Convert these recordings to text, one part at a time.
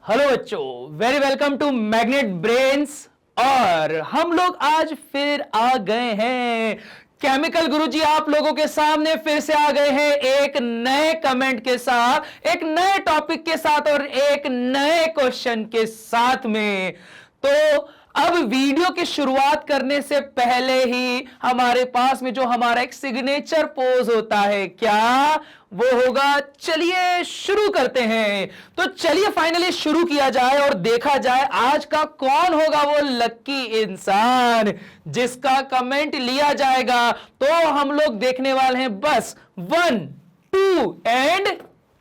Hello बच्चों, very welcome to Magnet Brains. और हम लोग आज फिर आ गए हैं केमिकल गुरुजी आप लोगों के सामने फिर से आ गए हैं एक नए कमेंट के साथ, एक नए टॉपिक के साथ और एक नए क्वेश्चन के साथ में। तो अब वीडियो की शुरुआत करने से पहले ही हमारे पास में जो हमारा एक सिग्नेचर पोज होता है, क्या वो होगा? चलिए शुरू करते हैं। तो चलिए फाइनली शुरू किया जाए और देखा जाए आज का कौन होगा वो लक्की इंसान जिसका कमेंट लिया जाएगा। तो हम लोग देखने वाले हैं बस 1, 2 एंड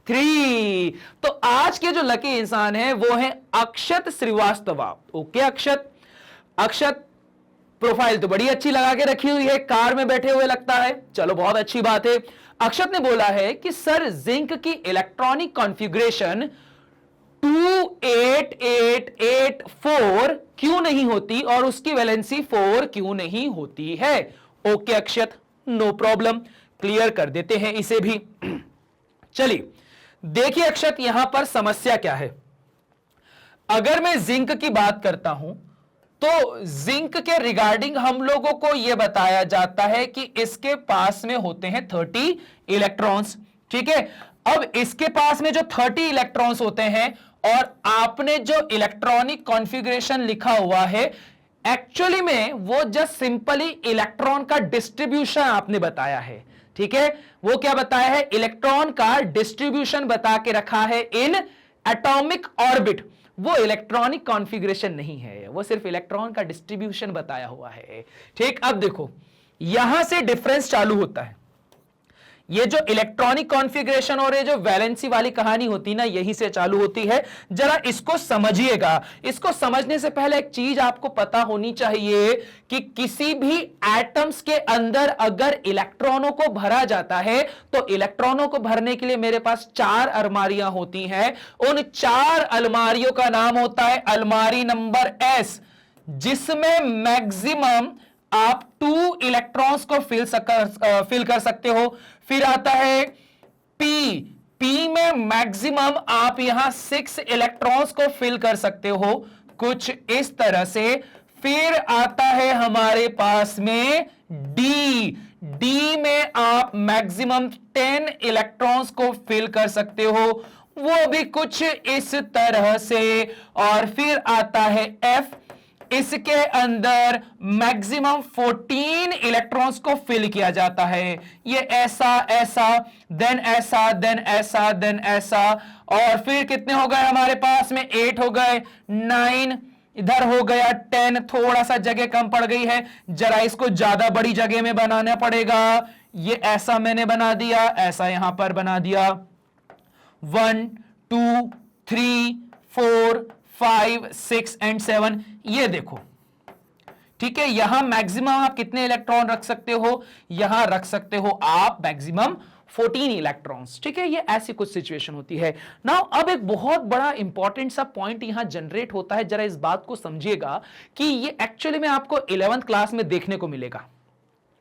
3। तो आज के जो लकी इंसान है वो है अक्षत श्रीवास्तव। ओके अक्षत, प्रोफाइल तो बड़ी अच्छी लगा के रखी हुई है, कार में बैठे हुए लगता है। चलो बहुत अच्छी बात है। अक्षत ने बोला है कि सर जिंक की इलेक्ट्रॉनिक कॉन्फ़िगरेशन 28884 क्यों नहीं होती और उसकी वैलेंसी 4 क्यों नहीं होती है? ओके अक्षत, नो प्रॉब्लम, क्लियर कर देते हैं इसे भी। चलिए देखिए अक्षत, यहां पर समस्या क्या है। अगर मैं जिंक की बात करता हूं तो जिंक के रिगार्डिंग हम लोगों को यह बताया जाता है कि इसके पास में होते हैं 30 इलेक्ट्रॉन्स। ठीक है, अब इसके पास में जो 30 इलेक्ट्रॉन्स होते हैं और आपने जो इलेक्ट्रॉनिक कॉन्फ़िगरेशन लिखा हुआ है, एक्चुअली में वो जस्ट सिंपली इलेक्ट्रॉन का डिस्ट्रीब्यूशन आपने बताया है। ठीक है, वो क्या बताया है? इलेक्ट्रॉन का डिस्ट्रीब्यूशन बता के रखा है इन एटॉमिक ऑर्बिट। वो इलेक्ट्रॉनिक कॉन्फ़िगरेशन नहीं है, वो सिर्फ इलेक्ट्रॉन का डिस्ट्रीब्यूशन बताया हुआ है। ठीक, अब देखो यहां से डिफरेंस चालू होता है। ये जो इलेक्ट्रॉनिक कॉन्फ़िगरेशन और ये जो वैलेंसी वाली कहानी होती है ना, यहीं से चालू होती है। जरा इसको समझिएगा। इसको समझने से पहले एक चीज आपको पता होनी चाहिए कि किसी भी एटम्स के अंदर अगर इलेक्ट्रॉनों को भरा जाता है तो इलेक्ट्रॉनों को भरने के लिए मेरे पास 4 अलमारियां होती हैं। उन 4 अलमारियों का नाम होता है अलमारी नंबर S, जिसमें मैक्सिमम आप 2 इलेक्ट्रॉन्स को फिल कर सकते हो। फिर आता है पी में मैक्सिमम आप यहां 6 इलेक्ट्रॉन्स को फिल कर सकते हो, कुछ इस तरह से। फिर आता है हमारे पास में डी में आप मैक्सिमम 10 इलेक्ट्रॉन्स को फिल कर सकते हो, वो भी कुछ इस तरह से। और फिर आता है एफ, इसके अंदर मैक्सिमम 14 इलेक्ट्रॉन्स को फिल किया जाता है। ये ऐसा ऐसा देन ऐसा देन ऐसा देन ऐसा। और फिर कितने हो गए हमारे पास में? 8 हो गए, 9 इधर हो गया, 10 थोड़ा सा जगह कम पड़ गई है, जरा इसको ज्यादा बड़ी जगह में बनाना पड़ेगा। ये ऐसा मैंने बना दिया, ऐसा यहां पर बना दिया। 1 2 3 4 5 6 एंड 7। ये देखो, ठीक है, यहां मैक्सिमम आप कितने इलेक्ट्रॉन रख सकते हो? यहां रख सकते हो आप मैक्सिमम 14 इलेक्ट्रॉन्स। ठीक है, ये ऐसी कुछ सिचुएशन होती है। नाउ अब एक बहुत बड़ा इंपॉर्टेंट सा पॉइंट यहां जनरेट होता है, जरा इस बात को समझिएगा कि ये एक्चुअली में आपको 11th क्लास में देखने को मिलेगा।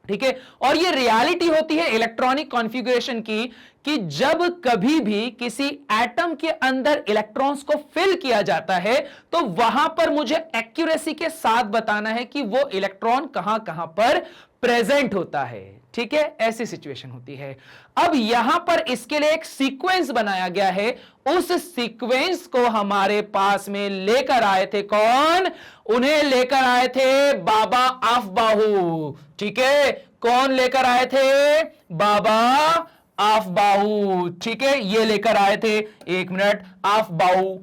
ठीक है, और ये रियलिटी होती है इलेक्ट्रॉनिक कॉन्फ़िगरेशन की कि जब कभी भी किसी एटम के अंदर इलेक्ट्रॉन्स को फिल किया जाता है तो वहां पर मुझे एक्यूरेसी के साथ बताना है कि वो इलेक्ट्रॉन कहां कहां पर प्रेजेंट होता है। ठीक है, ऐसी सिचुएशन होती है। अब यहां पर इसके लिए एक सीक्वेंस बनाया गया है। उस सीक्वेंस को हमारे पास में लेकर आए थे कौन? उन्हें लेकर आए थे बाबा अफबाहु। ठीक है, कौन लेकर आए थे? बाबा अफबाहु। ठीक है, ये लेकर आए थे, एक मिनट, अफबाहु।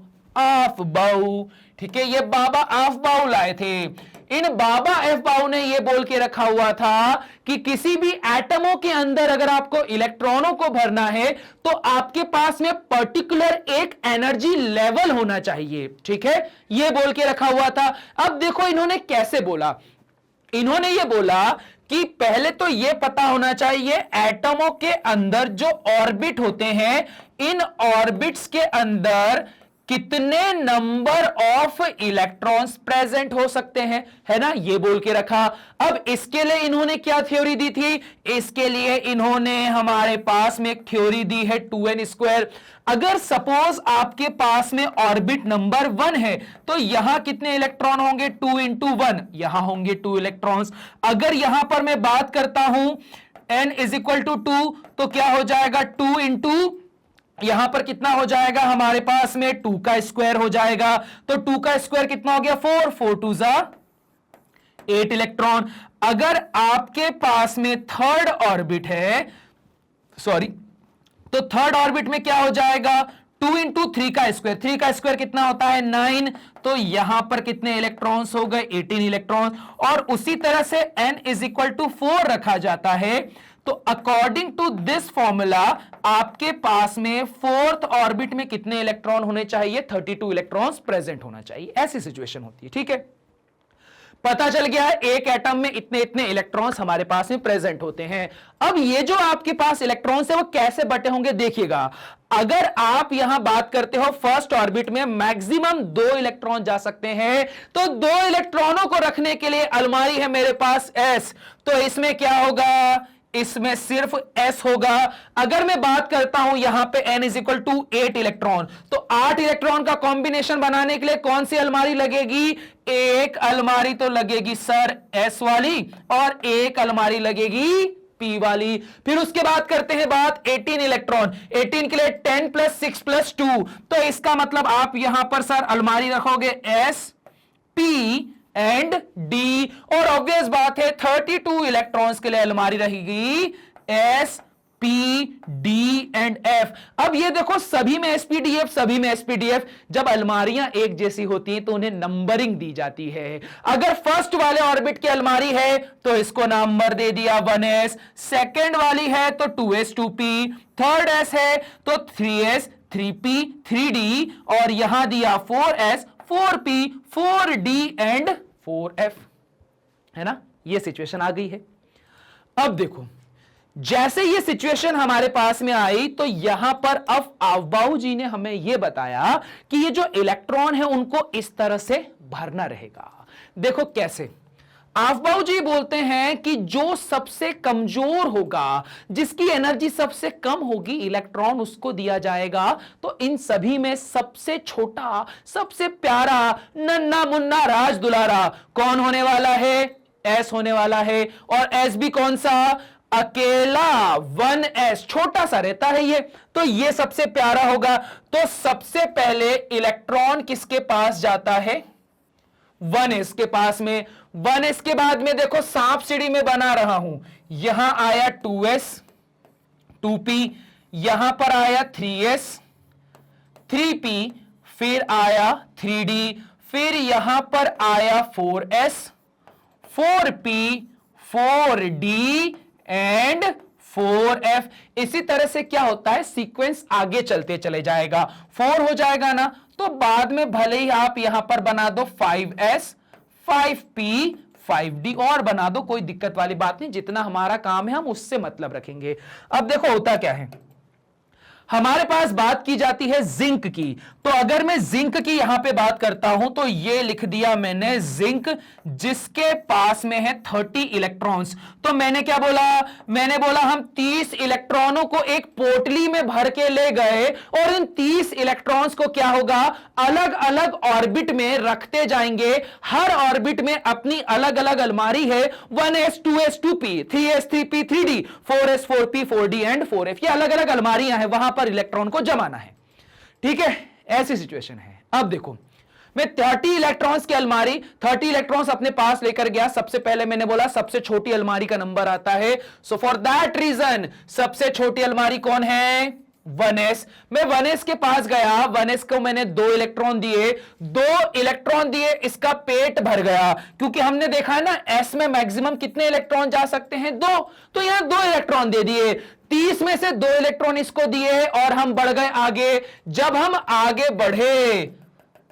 ठीक है, ये बाबा अफबाहु लाए थे। इन बाबा अफबाहु ने यह बोल के रखा हुआ था कि किसी भी एटमों के अंदर अगर आपको इलेक्ट्रॉनों को भरना है तो आपके पास में पर्टिकुलर एक एनर्जी लेवल होना चाहिए। ठीक है, यह बोल के रखा हुआ था। अब देखो इन्होंने कैसे बोला। इन्होंने यह बोला कि पहले तो यह पता होना चाहिए एटमों के अंदर जो ऑर्बिट होते हैं, इन ऑर्बिट्स के अंदर कितने नंबर ऑफ इलेक्ट्रॉन्स प्रेजेंट हो सकते हैं, है ना, ये बोल के रखा। अब इसके लिए इन्होंने क्या थ्योरी दी थी, इसके लिए इन्होंने हमारे पास में एक थ्योरी दी है 2n²। अगर सपोज आपके पास में ऑर्बिट नंबर 1 है तो यहां कितने इलेक्ट्रॉन होंगे, 2 × 1, यहां होंगे 2 इलेक्ट्रॉन्स। अगर यहां पर मैं बात करता हूं n = 2 तो क्या हो जाएगा, 2 × यहां पर कितना हो जाएगा हमारे पास में 2 का स्क्वायर हो जाएगा। तो 2 का स्क्वायर कितना हो गया, 4, 4 2 = 8 इलेक्ट्रॉन। अगर आपके पास में थर्ड ऑर्बिट है, सॉरी, तो थर्ड ऑर्बिट में क्या हो जाएगा, 2 × 3 का स्क्वायर, 3 का स्क्वायर कितना होता है 9, तो यहां पर कितने इलेक्ट्रॉन्स हो गए, 18 इलेक्ट्रॉन। और उसी तरह से n = 4 रखा जाता है। तो अकॉर्डिंग टू दिस फॉर्मूला आपके पास में फोर्थ ऑर्बिट में कितने इलेक्ट्रॉन होने चाहिए, 32 इलेक्ट्रॉन्स प्रेजेंट होना चाहिए। ऐसी सिचुएशन होती है, ठीक है। पता चल गया है एक एटम में इतने इतने इलेक्ट्रॉन्स हमारे पास में प्रेजेंट होते हैं। अब ये जो आपके पास इलेक्ट्रॉन्स है वो कैसे बटे होंगे देखिएगा। अगर आप यहां बात करते हो फर्स्ट ऑर्बिट में मैक्सिमम 2 इलेक्ट्रॉन जा सकते हैं, तो 2 इलेक्ट्रॉनों को रखने के लिए अलमारी है मेरे पास S, तो इसमें क्या होगा, इसमें सिर्फ S होगा। अगर मैं बात करता हूं यहां पे n = 8 इलेक्ट्रॉन, तो 8 इलेक्ट्रॉन का कॉम्बिनेशन बनाने के लिए कौन सी अलमारी लगेगी, एक अलमारी तो लगेगी सर S वाली और एक अलमारी लगेगी P वाली। फिर उसके बाद करते हैं बात 18 इलेक्ट्रॉन, 18 के लिए 10 + 6 + 2, तो इसका मतलब आप यहां पर सर अलमारी रखोगे S, P एंड D। और ऑब्वियस बात है 32 इलेक्ट्रॉन्स के लिए अलमारी रहेगी S, P, D and F। अब ये देखो सभी में SPDF, सभी में SPDF। जब अलमारियां एक जैसी होती हैं तो उन्हें नंबरिंग दी जाती है। अगर फर्स्ट वाले ऑर्बिट की अलमारी है तो इसको नंबर दे दिया 1s, सेकेंड वाली है तो 2s 2p, थर्ड S है तो 3s 3p 3d, और यहां दिया 4s 4p 4d and 4f, है ना। ये सिचुएशन आ गई है। अब देखो जैसे ये सिचुएशन हमारे पास में आई तो यहां पर अब आवबाऊ जी ने हमें यह बताया कि ये जो इलेक्ट्रॉन है उनको इस तरह से भरना रहेगा। देखो कैसे, आवबाऊ जी बोलते हैं कि जो सबसे कमजोर होगा, जिसकी एनर्जी सबसे कम होगी, इलेक्ट्रॉन उसको दिया जाएगा। तो इन सभी में सबसे छोटा, सबसे प्यारा, नन्ना मुन्ना राज दुलारा कौन होने वाला है, S होने वाला है। और S भी कौन सा, अकेला 1s, छोटा सा रहता है ये, तो ये सबसे प्यारा होगा। तो सबसे पहले इलेक्ट्रॉन किसके पास जाता है, 1s के पास में। 1s के बाद में देखो सांप सीढ़ी में बना रहा हूं, यहां आया 2s 2p, यहां पर आया 3s 3p, फिर आया 3d, फिर यहां पर आया 4s 4p 4d and 4f। इसी तरह से क्या होता है, सीक्वेंस आगे चलते चले जाएगा। 4 हो जाएगा ना, तो बाद में भले ही आप यहां पर बना दो 5s 5p 5d और बना दो, कोई दिक्कत वाली बात नहीं। जितना हमारा काम है हम उससे मतलब रखेंगे। अब देखो होता क्या है, हमारे पास बात की जाती है जिंक की। तो अगर मैं जिंक की यहां पे बात करता हूं तो ये लिख दिया मैंने जिंक, जिसके पास में है 30 इलेक्ट्रॉन्स। तो मैंने क्या बोला, मैंने बोला हम 30 इलेक्ट्रॉनों को एक पोटली में भर के ले गए और इन 30 इलेक्ट्रॉन्स को क्या होगा, अलग अलग ऑर्बिट में रखते जाएंगे। हर ऑर्बिट में अपनी अलग अलग अलमारी है, 1s 2s 2p 3s 3p 3d 4s 4p 4d and 4f। ये अलग अलग अलमारियां हैं, वहां पर इलेक्ट्रॉन को जमाना है, ठीक है। ऐसी सिचुएशन है। अब देखो मैं 30 इलेक्ट्रॉन्स की अलमारी, 30 इलेक्ट्रॉन्स अपने पास लेकर गया। सबसे पहले मैंने बोला सबसे छोटी अलमारी का नंबर आता है, सो फॉर दैट रीजन सबसे छोटी अलमारी कौन है, 1s। मैं 1s के पास गया, 1s को मैंने 2 इलेक्ट्रॉन दिए, 2 इलेक्ट्रॉन दिए, इसका पेट भर गया। क्योंकि हमने देखा है ना s में मैक्सिमम कितने इलेक्ट्रॉन जा सकते हैं, 2, तो यहां 2 इलेक्ट्रॉन दे दिए। 30 में से 2 इलेक्ट्रॉन इसको दिए और हम बढ़ गए आगे। जब हम आगे बढ़े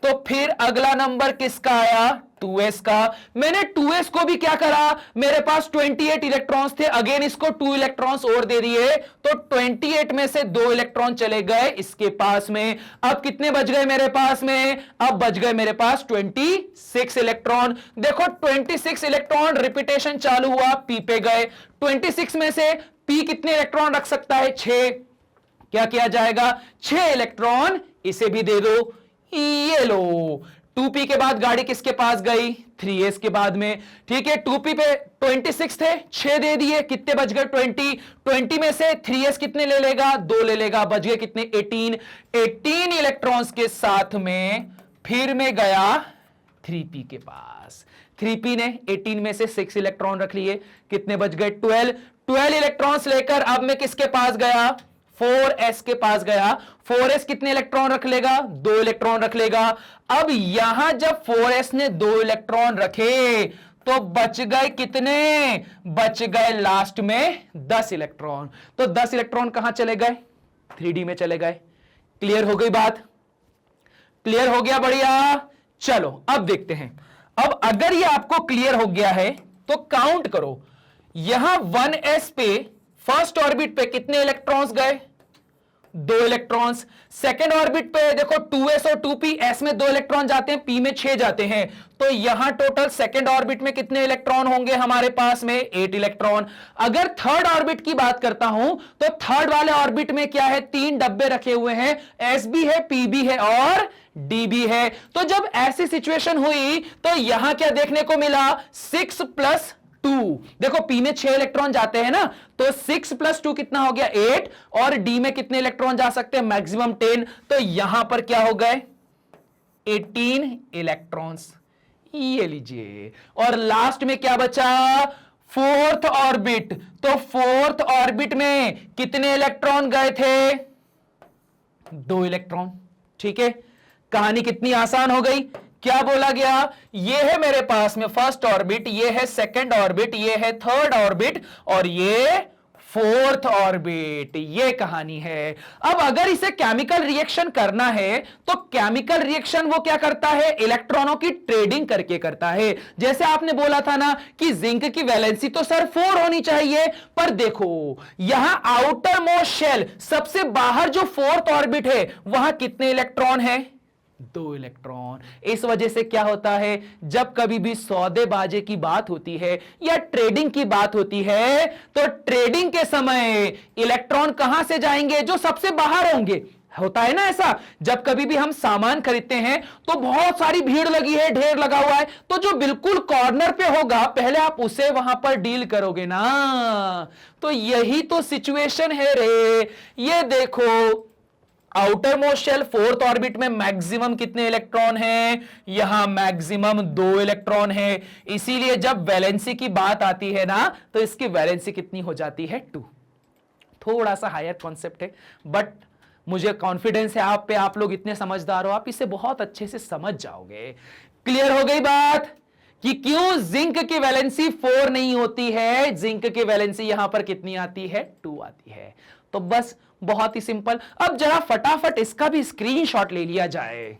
तो फिर अगला नंबर किसका आया, 2s का। मैंने 2s को भी क्या करा, मेरे पास 28 इलेक्ट्रॉन्स थे, अगेन इसको 2 इलेक्ट्रॉन्स और दे दिए, तो 28 में से 2 इलेक्ट्रॉन चले गए इसके पास में। अब कितने बच गए मेरे पास में, अब बच गए मेरे पास 26 इलेक्ट्रॉन। देखो 26 इलेक्ट्रॉन, रिपीटेशन चालू हुआ, p पे गए। 26 में से p कितने इलेक्ट्रॉन रख सकता है, 6। क्या किया जाएगा, 6 इलेक्ट्रॉन इसे भी दे दो, ये लो। 2p के बाद गाड़ी किसके पास गई, 3s के बाद में। ठीक है, 2p पे 26 थे, 6 दे दिए, कितने बच गए, 20 में से 3s कितने ले लेगा, 2 ले लेगा, बच गए कितने, 18 इलेक्ट्रॉन्स के साथ में फिर में गया 3p के पास। 3p ने 18 में से 6 इलेक्ट्रॉन रख लिए, कितने बच गए, 12 इलेक्ट्रॉन्स लेकर अब मैं किसके पास गया, 4s के पास गया। 4s कितने इलेक्ट्रॉन रख लेगा, 2 इलेक्ट्रॉन रख लेगा। अब यहां जब 4s ने 2 इलेक्ट्रॉन रखे तो बच गए कितने, बच गए लास्ट में 10 इलेक्ट्रॉन। तो 10 इलेक्ट्रॉन कहां चले गए, 3d में चले गए। क्लियर हो गई बात, क्लियर हो गया, बढ़िया। चलो अब देखते हैं। अब अगर ये आपको क्लियर हो गया है तो काउंट करो, यहां 1s पे फर्स्ट ऑर्बिट पे कितने इलेक्ट्रॉन्स गए, 2 इलेक्ट्रॉन्स। सेकेंड ऑर्बिट पे देखो 2s और 2p, s में 2 इलेक्ट्रॉन जाते हैं, p में 6 जाते हैं, तो यहां टोटल सेकेंड ऑर्बिट में कितने इलेक्ट्रॉन होंगे हमारे पास में, 8 इलेक्ट्रॉन। अगर थर्ड ऑर्बिट की बात करता हूं तो थर्ड वाले ऑर्बिट में क्या है, 3 डब्बे रखे हुए हैं, s भी है, p भी है और d भी है। तो जब ऐसी सिचुएशन हुई तो यहां क्या देखने को मिला, 6 + 2। देखो p में 6 इलेक्ट्रॉन जाते हैं ना, तो 6 + 2 कितना हो गया, 8, और d में कितने इलेक्ट्रॉन जा सकते हैं, मैक्सिमम 10। तो यहां पर क्या हो गए, 18 इलेक्ट्रॉन्स, ये लीजिए। और लास्ट में क्या बचा, फोर्थ ऑर्बिट। तो फोर्थ ऑर्बिट में कितने इलेक्ट्रॉन गए थे, 2 इलेक्ट्रॉन। ठीक है, कहानी कितनी आसान हो गई। क्या बोला गया, ये है मेरे पास में फर्स्ट ऑर्बिट, ये है सेकंड ऑर्बिट, ये है थर्ड ऑर्बिट और ये फोर्थ ऑर्बिट, ये कहानी है। अब अगर इसे केमिकल रिएक्शन करना है तो केमिकल रिएक्शन वो क्या करता है, इलेक्ट्रॉनों की ट्रेडिंग करके करता है। जैसे आपने बोला था ना कि जिंक की वैलेंसी तो सर 4 होनी चाहिए, पर देखो यहां आउटर मोस्ट शेल, सबसे बाहर जो फोर्थ ऑर्बिट है वहां कितने इलेक्ट्रॉन है, 2 इलेक्ट्रॉन। इस वजह से क्या होता है, जब कभी भी सौदेबाजी की बात होती है या ट्रेडिंग की बात होती है तो ट्रेडिंग के समय इलेक्ट्रॉन कहां से जाएंगे, जो सबसे बाहर होंगे। होता है ना ऐसा, जब कभी भी हम सामान खरीदते हैं तो बहुत सारी भीड़ लगी है, ढेर लगा हुआ है, तो जो बिल्कुल कॉर्नर पे होगा पहले आप उसे वहां पर डील करोगे ना। तो यही तो सिचुएशन है रे। ये देखो outermost shell fourth orbit में मैक्सिमम कितने इलेक्ट्रॉन हैं, यहां मैक्सिमम 2 इलेक्ट्रॉन है। इसीलिए जब वैलेंसी की बात आती है ना तो इसकी वैलेंसी कितनी हो जाती है, 2। थोड़ा सा हायर कॉन्सेप्ट है, बट मुझे कॉन्फिडेंस है आप पे, आप लोग इतने समझदार हो, आप इसे बहुत अच्छे से समझ जाओगे। क्लियर हो गई बात कि क्यों जिंक की वैलेंसी 4 नहीं होती है, जिंक की वैलेंसी यहां पर कितनी आती है, 2 आती है। तो बस बहुत ही सिंपल। अब जरा फटाफट इसका भी स्क्रीनशॉट ले लिया जाए।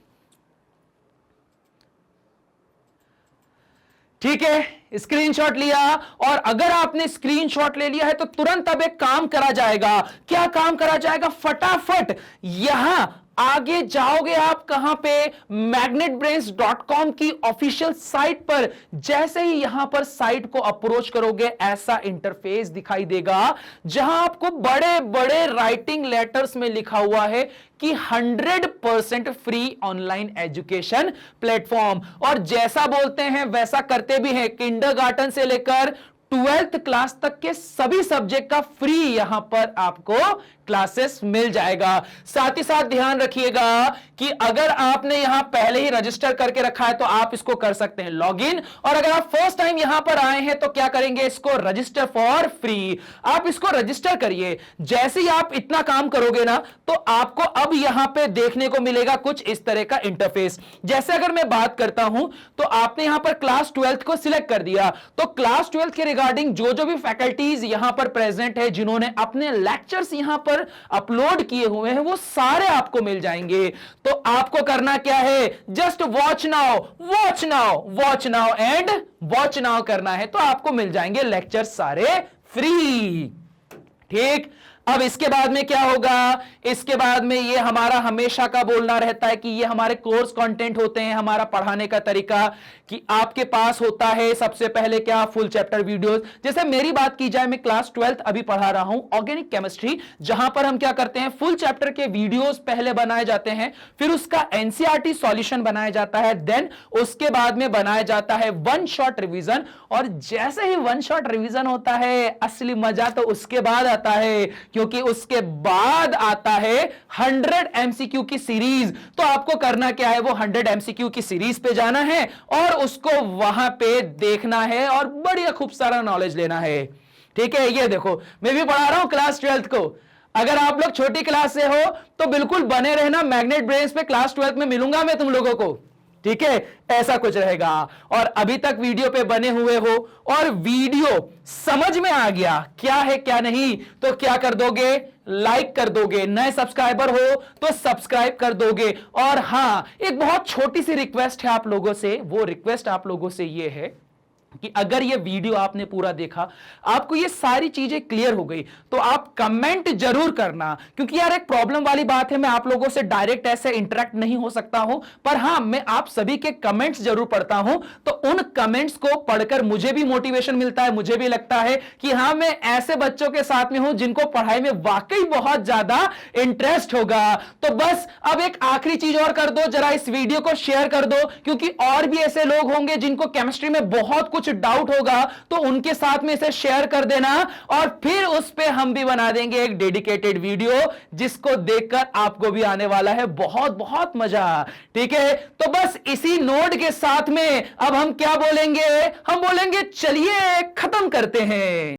ठीक है, स्क्रीनशॉट लिया, और अगर आपने स्क्रीनशॉट ले लिया है तो तुरंत अब एक काम करा जाएगा। क्या काम करा जाएगा, फटाफट यहां आगे जाओगे आप कहां पे, magnetbrains.com की ऑफिशियल साइट पर। जैसे ही यहां पर साइट को अप्रोच करोगे ऐसा इंटरफेस दिखाई देगा जहां आपको बड़े बड़े राइटिंग लेटर्स में लिखा हुआ है कि 100% फ्री ऑनलाइन एजुकेशन प्लेटफॉर्म। और जैसा बोलते हैं वैसा करते भी हैं, किंडरगार्टन से लेकर 12th क्लास तक के सभी सब्जेक्ट का फ्री यहां पर आपको क्लासेस मिल जाएगा। साथ ही साथ ध्यान रखिएगा कि अगर आपने यहां पहले ही रजिस्टर करके रखा है तो आप इसको कर सकते हैं लॉगिन, और अगर आप फर्स्ट टाइम यहां पर आए हैं तो क्या करेंगे, इसको रजिस्टर फॉर फ्री। आप इसको रजिस्टर करिए। जैसे ही आप इतना काम करोगे ना तो आपको अब यहां पे देखने को मिलेगा कुछ इस तरह का इंटरफेस। जैसे अगर मैं बात करता हूं तो आपने यहां पर क्लास 12th को सिलेक्ट कर दिया, तो क्लास 12th के रिगार्डिंग जो जो भी फैकल्टीज यहां पर प्रेजेंट है, जिन्होंने अपने लेक्चर्स यहां पर लेक्चर अपलोड किए हुए हैं वो सारे आपको मिल जाएंगे। तो आपको करना क्या है, just watch now, watch now, watch now and watch now करना है, तो आपको मिल जाएंगे लेक्चर सारे फ्री। ठीक, अब इसके बाद में क्या होगा, इसके बाद में ये हमारा हमेशा का बोलना रहता है कि ये हमारे कोर्स कंटेंट होते हैं, हमारा पढ़ाने का तरीका कि आपके पास होता है सबसे पहले क्या, फुल चैप्टर वीडियोस। जैसे मेरी बात की जाए, मैं क्लास 12th अभी पढ़ा रहा हूं ऑर्गेनिक केमिस्ट्री, जहां पर हम क्या करते हैं, फुल चैप्टर के वीडियोस पहले बनाए जाते हैं, फिर उसका एनसीईआरटी सॉल्यूशन बनाया जाता है, देन उसके बाद में बनाया जाता है वन शॉट रिवीजन। और जैसे ही वन शॉट रिवीजन होता है, असली मजा तो उसके बाद आता है, क्योंकि उसके बाद आता है 100 एमसीक्यू की सीरीज। तो आपको करना क्या है, वो 100 एमसीक्यू की सीरीज पे जाना है और उसको वहां पे देखना है और बढ़िया खूब सारा नॉलेज लेना है। ठीक है, ये देखो मैं भी पढ़ा रहा हूं क्लास 12th को। अगर आप लोग छोटी क्लास से हो तो बिल्कुल बने रहना, मैग्नेट ब्रेन्स पे क्लास 12th में मिलूंगा मैं तुम लोगों को। ठीक है, ऐसा कुछ रहेगा। और अभी तक वीडियो पे बने हुए हो और वीडियो समझ में आ गया क्या है क्या नहीं, तो क्या कर दोगे, लाइक कर दोगे। नए सब्सक्राइबर हो तो सब्सक्राइब कर दोगे। और हां, एक बहुत छोटी सी रिक्वेस्ट है आप लोगों से, वो रिक्वेस्ट आप लोगों से ये है कि अगर ये वीडियो आपने पूरा देखा, आपको ये सारी चीजें क्लियर हो गई, तो आप कमेंट जरूर करना। क्योंकि यार एक प्रॉब्लम वाली बात है, मैं आप लोगों से डायरेक्ट ऐसे इंटरेक्ट नहीं हो सकता हूं, पर हां मैं आप सभी के कमेंट्स जरूर पढ़ता हूं। तो उन कमेंट्स को पढ़कर मुझे भी मोटिवेशन मिलता है, मुझे भी लगता है कि हां मैं ऐसे बच्चों के साथ में हूं जिनको पढ़ाई में वाकई बहुत ज्यादा इंटरेस्ट होगा। तो बस अब एक आखिरी चीज और कर दो, जरा इस वीडियो को शेयर कर दो, क्योंकि और भी ऐसे लोग होंगे जिनको केमिस्ट्री में बहुत कुछ डाउट होगा, तो उनके साथ में इसे शेयर कर देना और फिर उस पे हम भी बना देंगे एक डेडिकेटेड वीडियो, जिसको देखकर आपको भी आने वाला है बहुत बहुत मजा। ठीक है, तो बस इसी नोट के साथ में अब हम क्या बोलेंगे, हम बोलेंगे चलिए खत्म करते हैं।